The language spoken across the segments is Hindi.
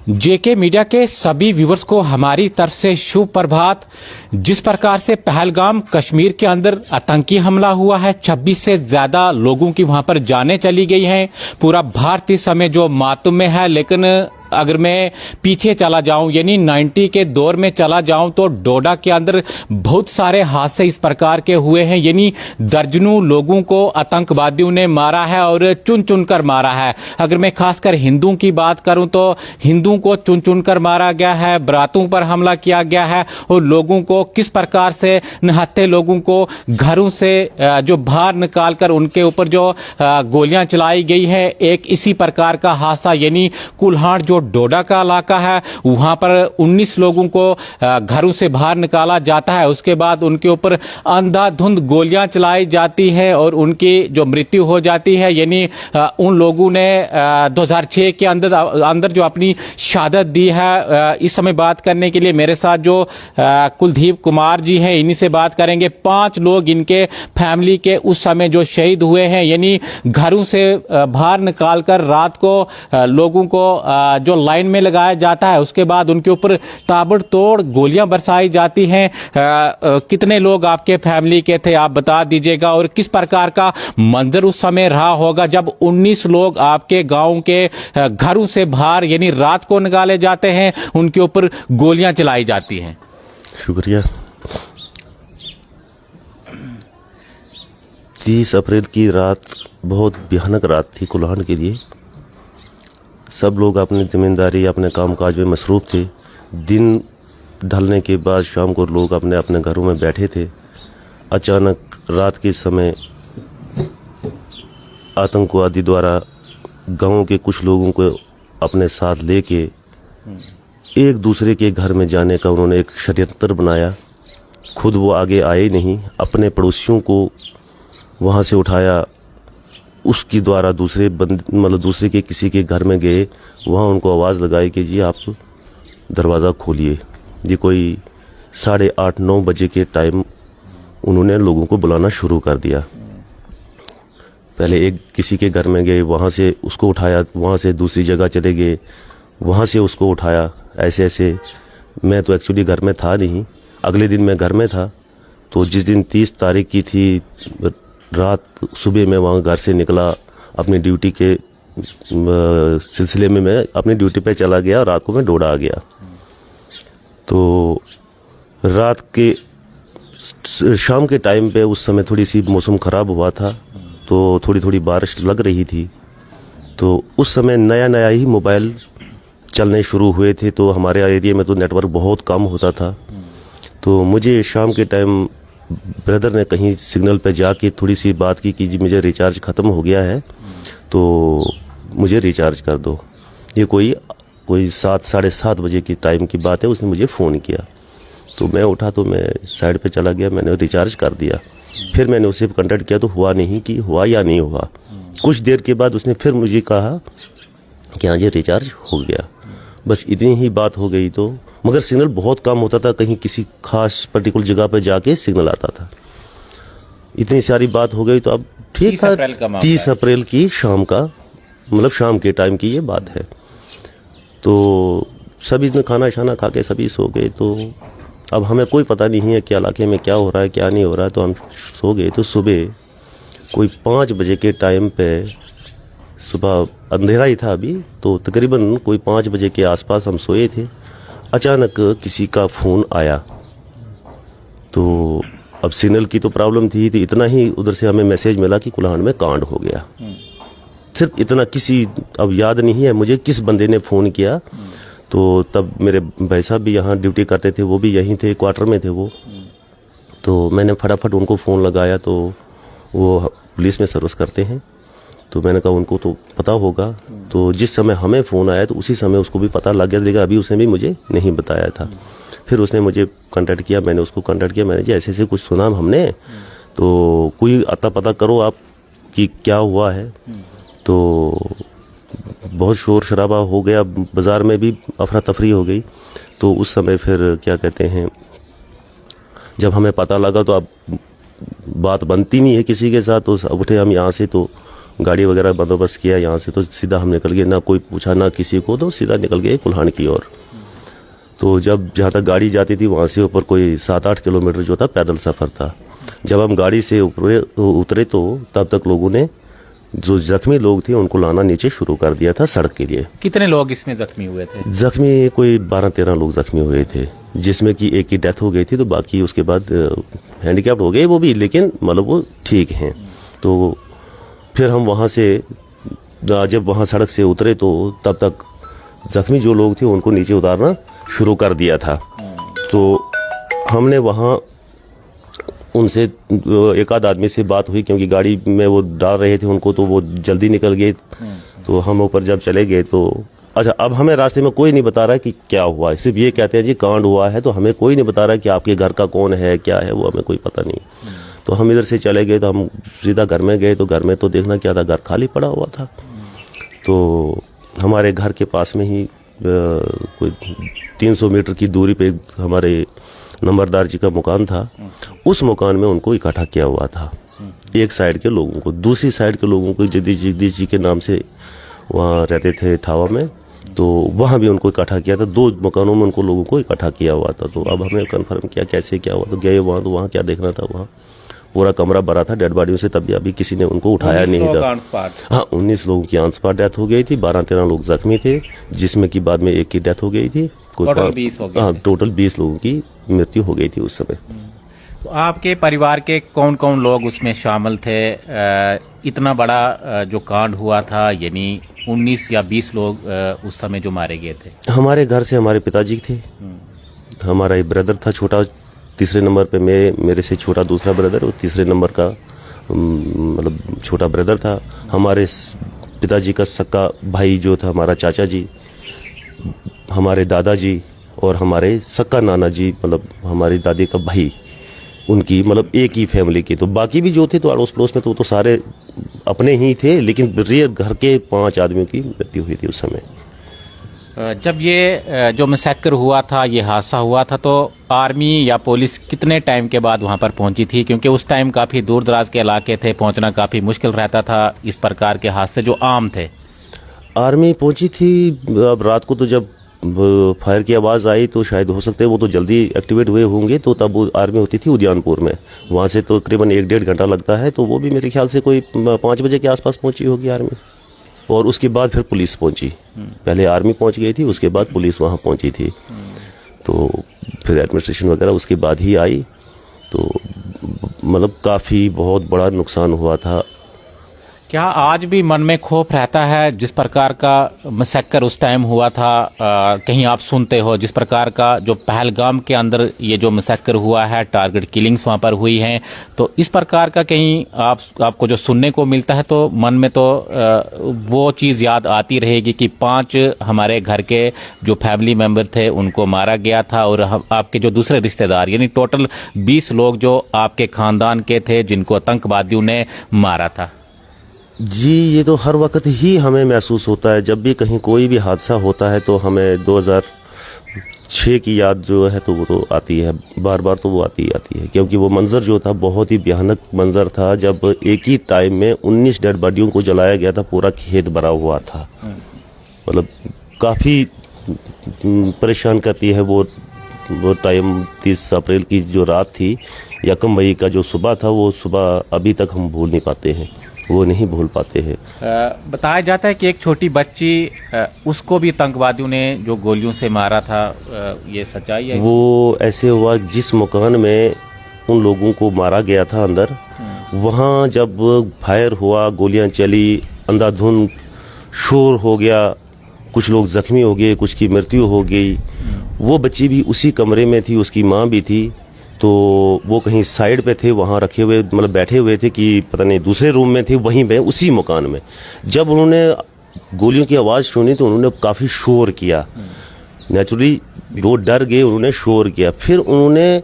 जेके मीडिया के सभी व्यूवर्स को हमारी तरफ से शुभ प्रभात। जिस प्रकार से पहलगाम कश्मीर के अंदर आतंकी हमला हुआ है, 26 से ज्यादा लोगों की वहां पर जानें चली गई हैं। पूरा भारत इस समय जो मातम में है, लेकिन अगर मैं पीछे चला जाऊं यानी 90 के दौर में चला जाऊं तो डोडा के अंदर बहुत सारे हादसे इस प्रकार के हुए हैं, यानी दर्जनों लोगों को आतंकवादियों ने मारा है और चुन चुन कर मारा है। अगर मैं खासकर हिंदुओं की बात करूं तो हिंदुओं को चुन चुन कर मारा गया है, बरातों पर हमला किया गया है और लोगों को किस प्रकार से निहत्थे लोगों को घरों से जो बाहर निकालकर उनके ऊपर जो गोलियां चलाई गई है। एक इसी प्रकार का हादसा यानी कुल्हाड़ जो डोडा का इलाका है, वहां पर 19 लोगों को घरों से बाहर निकाला जाता है। उसके बाद उनके ऊपर अंधाधुंध गोलियां चलाई जाती है और उनकी जो मृत्यु हो जाती है। यानी उन लोगों ने 2006 के अंदर जो अपनी शहादत दी है। इस समय बात करने के लिए मेरे साथ जो कुलदीप कुमार जी हैं, इन्हीं से बात करेंगे। 5 लोग इनके फैमिली के उस समय जो शहीद हुए हैं, यानी घरों से बाहर निकालकर रात को लोगों को जो लाइन में लगाया जाता है, उसके बाद उनके ऊपर ताबड़तोड़ गोलियां बरसाई जाती हैं। कितने लोग आपके फैमिली के थे, आप बता दीजिएगा, और किस प्रकार का मंजर उस समय रहा होगा जब 19 लोग आपके गांव के घरों से बाहर यानी रात को निकाले जाते हैं, उनके ऊपर गोलियां चलाई जाती हैं। शुक्रिया। 30 अप्रैल की रात बहुत भयानक रात थी कुल्हाड़ के लिए। सब लोग अपनी जिम्मेदारी अपने कामकाज में मसरूफ़ थे। दिन ढलने के बाद शाम को लोग अपने अपने घरों में बैठे थे। अचानक रात के समय आतंकवादी द्वारा गांव के कुछ लोगों को अपने साथ लेके एक दूसरे के घर में जाने का उन्होंने एक षड्यंत्र बनाया। खुद वो आगे आए नहीं, अपने पड़ोसियों को वहाँ से उठाया, उसकी द्वारा दूसरे के किसी के घर में गए, वहाँ उनको आवाज़ लगाई कि जी आप दरवाज़ा खोलिए। ये कोई 8:30-9 बजे के टाइम उन्होंने लोगों को बुलाना शुरू कर दिया। पहले एक किसी के घर में गए, वहाँ से उसको उठाया, वहाँ से दूसरी जगह चले गए, वहाँ से उसको उठाया। ऐसे ऐसे मैं तो एक्चुअली घर में था नहीं, अगले दिन मैं घर में था। तो जिस दिन 30 तारीख की थी रात, सुबह मैं वहाँ घर से निकला अपनी ड्यूटी के सिलसिले में। मैं अपनी ड्यूटी पे चला गया, रात को मैं डोडा आ गया। तो रात के शाम के टाइम पे उस समय थोड़ी सी मौसम ख़राब हुआ था, तो थोड़ी थोड़ी बारिश लग रही थी। तो उस समय नया नया ही मोबाइल चलने शुरू हुए थे, तो हमारे एरिया में तो नेटवर्क बहुत कम होता था। तो मुझे शाम के टाइम ब्रदर ने कहीं सिग्नल पे जाके थोड़ी सी बात की कि जी मुझे रिचार्ज ख़त्म हो गया है, तो मुझे रिचार्ज कर दो। ये कोई 7 साढ़े 7 बजे की टाइम की बात है। उसने मुझे फ़ोन किया तो मैं उठा, तो मैं साइड पे चला गया, मैंने रिचार्ज कर दिया। फिर मैंने उससे कांटेक्ट किया तो हुआ नहीं कि हुआ या नहीं हुआ। कुछ देर के बाद उसने फिर मुझे कहा कि हाँ जी रिचार्ज हो गया। बस इतनी ही बात हो गई। तो मगर सिग्नल बहुत कम होता था, कहीं किसी खास पर्टिकुलर जगह पर जाके सिग्नल आता था। इतनी सारी बात हो गई तो अब ठीक था। 30 अप्रैल की शाम का शाम के टाइम की ये बात है। तो सभी ने खाना शाना खा के सभी सो गए। तो अब हमें कोई पता नहीं है कि इलाके में क्या हो रहा है क्या नहीं हो रहा है, तो हम सो गए। तो सुबह कोई 5 बजे के टाइम पे, सुबह अंधेरा ही था अभी, तो तकरीबन कोई 5 बजे के आसपास हम सोए थे। अचानक किसी का फ़ोन आया। तो अब सिग्नल की तो प्रॉब्लम थी, तो इतना ही उधर से हमें मैसेज मिला कि कुल्हाड़ में कांड हो गया। सिर्फ इतना, किसी अब याद नहीं है मुझे किस बंदे ने फ़ोन किया। तो तब मेरे भाई साहब भी यहाँ ड्यूटी करते थे, वो भी यहीं थे, क्वार्टर में थे वो। तो मैंने फटाफट उनको फ़ोन लगाया, तो वो पुलिस में सर्विस करते हैं। तो मैंने कहा उनको तो पता होगा। तो जिस समय हमें फ़ोन आया तो उसी समय उसको भी पता लग गया, लेकिन अभी उसने भी मुझे नहीं बताया था। फिर उसने मुझे कांटेक्ट किया, मैंने उसको कांटेक्ट किया। मैंने जी ऐसे ऐसे कुछ सुना हमने, तो कोई अता पता करो आप कि क्या हुआ है। तो बहुत शोर शराबा हो गया, बाज़ार में भी अफरा तफरी हो गई। तो उस समय फिर क्या कहते हैं, जब हमें पता लगा तो अब बात बनती नहीं है किसी के साथ, तो उठे हम यहाँ से। तो गाड़ी वगैरह बंदोबस्त किया यहाँ से, तो सीधा हम निकल गए, ना कोई पूछा ना किसी को, तो सीधा निकल गए कुल्हाड़ की ओर। तो जब जहाँ तक गाड़ी जाती थी वहाँ से ऊपर कोई 7-8 किलोमीटर जो था पैदल सफ़र था। जब हम गाड़ी से उतरे तो तब तक लोगों ने, जो जख्मी लोग थे उनको लाना नीचे शुरू कर दिया था सड़क के लिए। कितने लोग इसमें जख्मी हुए थे? जख्मी कोई 12-13 लोग जख्मी हुए थे, जिसमें कि एक की डेथ हो गई थी, तो बाकी उसके बाद हैंडीकैप्ड हो गए वो भी, लेकिन मतलब वो ठीक हैं। तो फिर हम वहाँ से जब वहाँ सड़क से उतरे तो तब तक जख्मी जो लोग थे उनको नीचे उतारना शुरू कर दिया था। तो हमने वहाँ उनसे एक आध आदमी से बात हुई, क्योंकि गाड़ी में वो डाल रहे थे उनको, तो वो जल्दी निकल गए। तो हम ऊपर जब चले गए तो अच्छा, अब हमें रास्ते में कोई नहीं बता रहा है कि क्या हुआ है, सिर्फ ये कहते हैं जी कांड हुआ है, तो हमें कोई नहीं बता रहा है कि आपके घर का कौन है क्या है, वो हमें कोई पता नहीं। तो हम इधर से चले गए, तो हम सीधा घर में गए, तो घर में तो देखना क्या था, घर खाली पड़ा हुआ था। तो हमारे घर के पास में ही कोई 300 मीटर की दूरी पे हमारे नंबरदार जी का मकान था। उस मकान में उनको इकट्ठा किया हुआ था, एक साइड के लोगों को, दूसरी साइड के लोगों को जगदीश जी के नाम से वहाँ रहते थे ठावा में, तो वहाँ भी उनको इकट्ठा किया था। 2 मकानों में उनको लोगों को इकट्ठा किया हुआ था। तो अब हमें कन्फर्म किया कैसे क्या हुआ, तो गए वहाँ, तो वहाँ क्या देखना था, वहाँ पूरा कमरा भरा था डेड बॉडियों से, तभी अभी किसी ने उनको उठाया नहीं था। हाँ, 19 लोगों की ऑन स्पॉट डेथ हो गई थी, 12-13 लोग जख्मी थे, जिसमें कि बाद में एक की डेथ हो गई थी। टोटल 20 हो गए। हाँ, टोटल 20 लोगों की मृत्यु हो गई थी उस समय। तो आपके परिवार के कौन कौन लोग उसमें शामिल थे? इतना बड़ा जो कांड हुआ था, यानी 19 या 20 लोग उस समय जो मारे गए थे। हमारे घर से हमारे पिताजी थे, हमारा एक ब्रदर था छोटा, तीसरे नंबर पे मेरे से छोटा दूसरा ब्रदर, और तीसरे नंबर का मतलब छोटा ब्रदर था। हमारे पिताजी का सक्का भाई जो था हमारा चाचा जी, हमारे दादाजी, और हमारे सक्का नाना जी, मतलब हमारी दादी का भाई, उनकी मतलब एक ही फैमिली के। तो बाकी भी जो थे तो अड़ोस पड़ोस में तो सारे अपने ही थे, लेकिन रियल घर के 5 आदमियों की मृत्यु हुई थी उस समय। जब ये जो मैसेकर हुआ था, ये हादसा हुआ था, तो आर्मी या पुलिस कितने टाइम के बाद वहां पर पहुंची थी? क्योंकि उस टाइम काफी दूर दराज के इलाके थे, पहुंचना काफी मुश्किल रहता था इस प्रकार के हादसे जो आम थे। आर्मी पहुंची थी। अब रात को तो जब फायर की आवाज़ आई तो शायद हो सकता है वो तो जल्दी एक्टिवेट हुए होंगे, तो तब वो आर्मी होती थी उद्यानपुर में, वहाँ से तो तकरीबन 1-1.5 घंटा लगता है, तो वो भी मेरे ख्याल से कोई 5 बजे के आसपास पहुंची होगी आर्मी। और उसके बाद फिर पुलिस पहुंची, पहले आर्मी पहुंच गई थी, उसके बाद पुलिस वहाँ पहुंची थी। तो फिर एडमिनिस्ट्रेशन वगैरह उसके बाद ही आई। तो मतलब काफ़ी बहुत बड़ा नुकसान हुआ था। क्या आज भी मन में खौफ रहता है जिस प्रकार का मैसेकर उस टाइम हुआ था? कहीं आप सुनते हो जिस प्रकार का जो पहलगाम के अंदर ये जो मैसेकर हुआ है, टारगेट किलिंग्स वहाँ पर हुई हैं, तो इस प्रकार का कहीं आपको जो सुनने को मिलता है तो मन में तो वो चीज़ याद आती रहेगी कि 5 हमारे घर के जो फैमिली मेंबर थे उनको मारा गया था, और आपके जो दूसरे रिश्तेदार यानी टोटल 20 लोग जो आपके खानदान के थे जिनको आतंकवादियों ने मारा था। जी, ये तो हर वक्त ही हमें महसूस होता है, जब भी कहीं कोई भी हादसा होता है तो हमें 2006 की याद जो है तो वो तो आती है, बार बार तो वो आती है, क्योंकि वो मंजर जो था बहुत ही भयानक मंजर था, जब एक ही टाइम में 19 डेड बॉडियों को जलाया गया था, पूरा खेत भरा हुआ था। मतलब काफ़ी परेशान करती है वो टाइम। 30 अप्रैल की जो रात थी, 1 मई का जो सुबह था, वो सुबह अभी तक हम भूल नहीं पाते हैं, वो नहीं भूल पाते हैं। बताया जाता है कि एक छोटी बच्ची, उसको भी आतंकवादियों ने जो गोलियों से मारा था, ये सच्चाई है? वो ऐसे हुआ, जिस मकान में उन लोगों को मारा गया था अंदर, वहाँ जब फायर हुआ, गोलियां चली, अंधाधुंध शोर हो गया, कुछ लोग जख्मी हो गए, कुछ की मृत्यु हो गई। वो बच्ची भी उसी कमरे में थी, उसकी माँ भी थी, तो वो कहीं साइड पे थे, वहाँ रखे हुए, मतलब बैठे हुए थे कि पता नहीं दूसरे रूम में थे, वहीं पे उसी मकान में। जब उन्होंने गोलियों की आवाज़ सुनी तो उन्होंने काफ़ी शोर किया, नेचुरली वो डर गए, उन्होंने शोर किया। फिर उन्होंने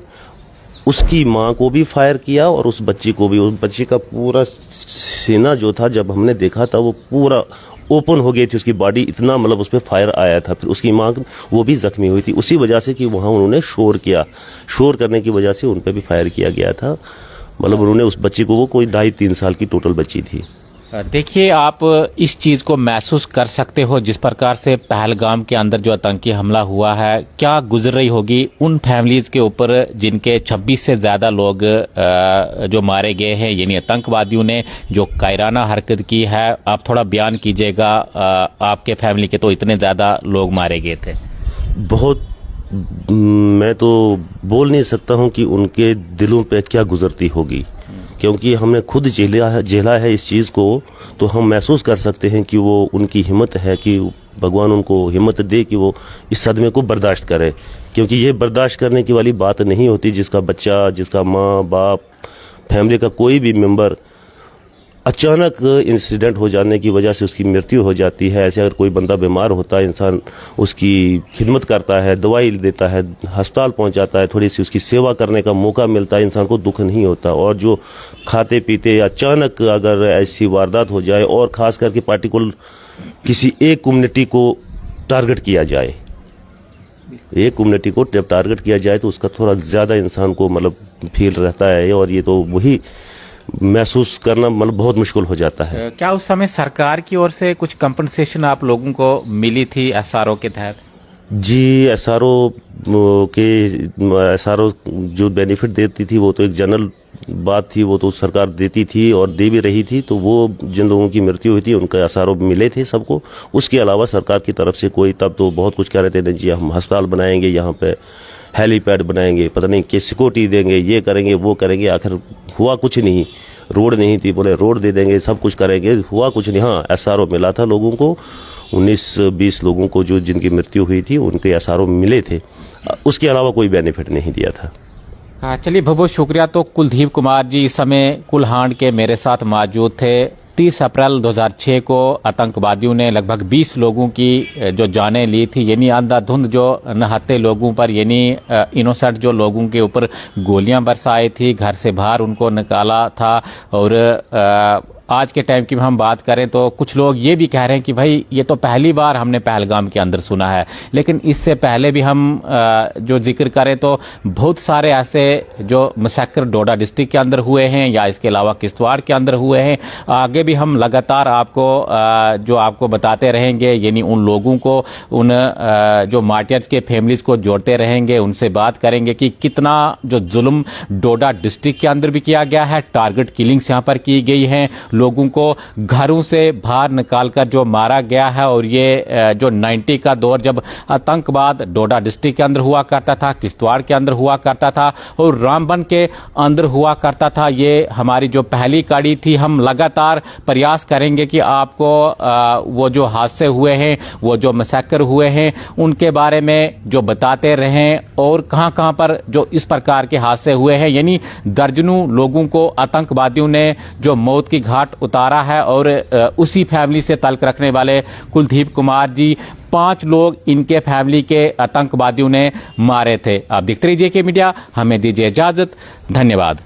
उसकी माँ को भी फायर किया और उस बच्ची को भी। उस बच्ची का पूरा सीना जो था, जब हमने देखा था, वो पूरा ओपन हो गई थी उसकी बॉडी, इतना मतलब उस पर फायर आया था। फिर उसकी माँ वो भी जख्मी हुई थी, उसी वजह से कि वहाँ उन्होंने शोर किया, शोर करने की वजह से उन पर भी फायर किया गया था। मतलब उन्होंने उस बच्ची को, वो कोई 2.5-3 साल की टोटल बच्ची थी, देखिए, आप इस चीज़ को महसूस कर सकते हो जिस प्रकार से पहलगाम के अंदर जो आतंकी हमला हुआ है, क्या गुजर रही होगी उन फैमिलीज़ के ऊपर जिनके 26 से ज़्यादा लोग जो मारे गए हैं, यानी आतंकवादियों ने जो कायराना हरकत की है। आप थोड़ा बयान कीजिएगा, आपके फैमिली के तो इतने ज़्यादा लोग मारे गए थे। बहुत, मैं तो बोल नहीं सकता हूं कि उनके दिलों पे क्या गुजरती होगी, क्योंकि हमने खुद झेला है इस चीज़ को, तो हम महसूस कर सकते हैं कि वो उनकी हिम्मत है कि भगवान उनको हिम्मत दे कि वो इस सदमे को बर्दाश्त करे, क्योंकि ये बर्दाश्त करने की वाली बात नहीं होती। जिसका बच्चा, जिसका माँ बाप, फैमिली का कोई भी मेंबर अचानक इंसिडेंट हो जाने की वजह से उसकी मृत्यु हो जाती है। ऐसे अगर कोई बंदा बीमार होता है, इंसान उसकी खिदमत करता है, दवाई देता है, अस्पताल पहुंचाता है, थोड़ी सी उसकी सेवा करने का मौका मिलता है, इंसान को दुख नहीं होता। और जो खाते पीते अचानक अगर ऐसी वारदात हो जाए, और ख़ास करके पार्टिकुलर किसी एक कम्युनिटी को टारगेट किया जाए, एक कम्युनिटी को टारगेट किया जाए, तो उसका थोड़ा ज़्यादा इंसान को मतलब फील रहता है, और ये तो वही महसूस करना मतलब बहुत मुश्किल हो जाता है। क्या उस समय सरकार की ओर से कुछ कंपनसेशन आप लोगों को मिली थी एसआरओ के तहत? जी, एसआरओ जो बेनिफिट देती थी वो तो एक जनरल बात थी, वो तो सरकार देती थी और दे भी रही थी। तो वो जिन लोगों की मृत्यु हुई थी उनका एसआरओ मिले थे सबको। उसके अलावा सरकार की तरफ से कोई, तब तो बहुत कुछ कह रहे थे, जी हम अस्पताल बनाएंगे, यहाँ पे हेलीपैड बनाएंगे, पता नहीं कि सिक्योरिटी देंगे, ये करेंगे वो करेंगे। आखिर हुआ कुछ नहीं, रोड नहीं थी, बोले रोड दे देंगे, सब कुछ करेंगे, हुआ कुछ नहीं। हाँ, एसआरओ मिला था लोगों को, 19-20 लोगों को जो जिनकी मृत्यु हुई थी उनके एसआरओ मिले थे। उसके अलावा कोई बेनिफिट नहीं दिया था। हाँ, चलिए बहुत बहुत शुक्रिया। तो कुलदीप कुमार जी इस समय कुल्हाड़ के मेरे साथ मौजूद थे। 30 अप्रैल 2006 को आतंकवादियों ने लगभग 20 लोगों की जो जानें ली थी, यानी अंधाधुंध जो नहाते लोगों पर, यानी इनोसेंट जो लोगों के ऊपर गोलियां बरसाई थी, घर से बाहर उनको निकाला था। और आज के टाइम की हम बात करें तो कुछ लोग ये भी कह रहे हैं कि भाई ये तो पहली बार हमने पहलगाम के अंदर सुना है, लेकिन इससे पहले भी हम जो जिक्र करें तो बहुत सारे ऐसे जो मसक्कर डोडा डिस्ट्रिक्ट के अंदर हुए हैं, या इसके अलावा किश्तवाड़ के अंदर हुए हैं। आगे भी हम लगातार आपको जो आपको बताते रहेंगे, यानी उन लोगों को, उन जो मार्टियर्स के फैमिलीज को जोड़ते रहेंगे, उनसे बात करेंगे कि कितना जो जुल्म डोडा डिस्ट्रिक्ट के अंदर भी किया गया है, टारगेट किलिंग्स यहाँ पर की गई हैं, लोगों को घरों से बाहर निकालकर जो मारा गया है। और ये जो 90 का दौर, जब आतंकवाद डोडा डिस्ट्रिक्ट के अंदर हुआ करता था, किश्तवाड़ के अंदर हुआ करता था और रामबन के अंदर हुआ करता था, ये हमारी जो पहली कड़ी थी। हम लगातार प्रयास करेंगे कि आपको वो जो हादसे हुए हैं, वो जो मसक्कर हुए हैं, उनके बारे में जो बताते रहें, और कहां कहां पर जो इस प्रकार के हादसे हुए हैं, यानी दर्जनों लोगों को आतंकवादियों ने जो मौत की घाट उतारा है। और उसी फैमिली से ताल्लुक रखने वाले कुलदीप कुमार जी, 5 लोग इनके फैमिली के आतंकवादियों ने मारे थे। आप देखते रहिए के मीडिया, हमें दीजिए इजाजत, धन्यवाद।